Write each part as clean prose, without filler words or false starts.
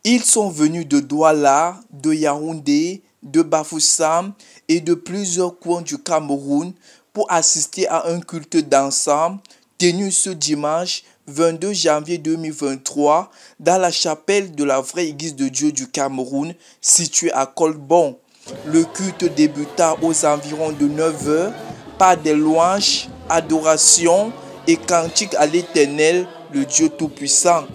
Ils sont venus de Douala, de Yaoundé, de Bafoussam et de plusieurs coins du Cameroun pour assister à un culte d'ensemble tenu ce dimanche 22 janvier 2023 dans la chapelle de la vraie Église de Dieu du Cameroun située à Colbon. Le culte débuta aux environs de 9 h par des louanges, adorations et cantiques à l'Éternel, le Dieu Tout-Puissant.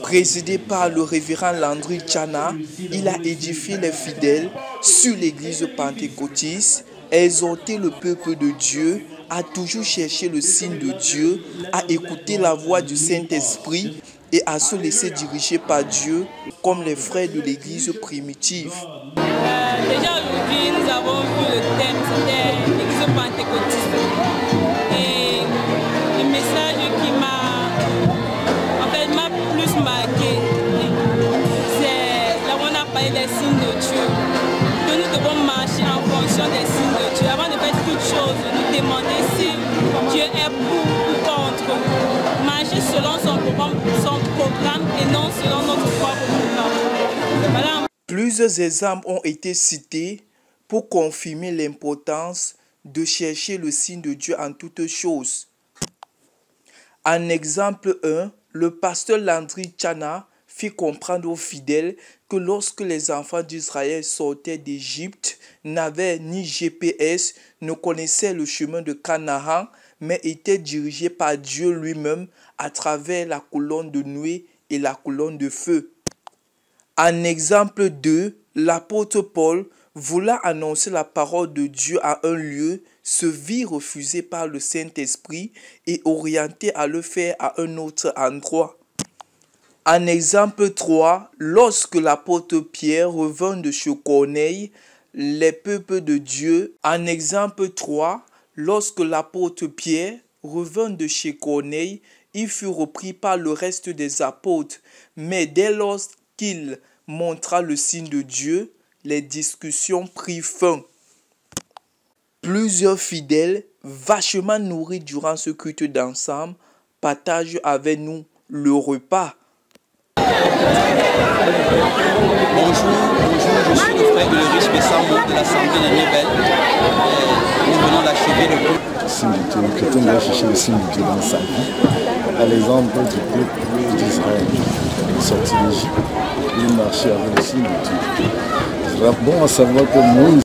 Présidé par le révérend Landry Tchana, il a édifié les fidèles sur l'église pentecôtiste, exhorté le peuple de Dieu à toujours chercher le signe de Dieu, à écouter la voix du Saint-Esprit et à se laisser diriger par Dieu comme les frères de l'église primitive. Déjà aujourd'hui, nous avons vu le thème, c'était l'église pentecôtiste. Et le message qui m'a plus marqué, c'est là où on a parlé des signes de Dieu. Que nous devons marcher en fonction des signes de Dieu. Avant de faire toute chose, nous demander si Dieu est pour ou contre. Marcher selon son programme et non selon notre propre programme. Voilà. Plusieurs exemples ont été cités pour confirmer l'importance de chercher le signe de Dieu en toutes choses. En exemple 1, le pasteur Landry Tchana fit comprendre aux fidèles que lorsque les enfants d'Israël sortaient d'Égypte, n'avaient ni GPS, ne connaissaient le chemin de Canaan, mais étaient dirigés par Dieu lui-même à travers la colonne de nuée et la colonne de feu. En exemple 2, l'apôtre Paul, voulant annoncer la parole de Dieu à un lieu, se vit refusé par le Saint-Esprit et orienté à le faire à un autre endroit. En exemple 3, lorsque l'apôtre Pierre revint de chez Corneille, les peuples de Dieu. En exemple 3, lorsque l'apôtre Pierre revint de chez Corneille, il fut repris par le reste des apôtres. Mais dès lors qu'il montra le signe de Dieu, les discussions prirent fin. Plusieurs fidèles, vachement nourris durant ce culte d'ensemble, partagent avec nous le repas. Bonjour, je suis le frère de Ulrich Bessambo de l'Assemblée des Nébel. Nous venons d'achever le culte. Signe de Dieu, le chrétien doit chercher le signe de Dieu dans sa vie. À l'exemple du peuple d'Israël, il est sorti d'Égypte, il marchait avec le signe de Dieu. C'est bon à savoir que Moïse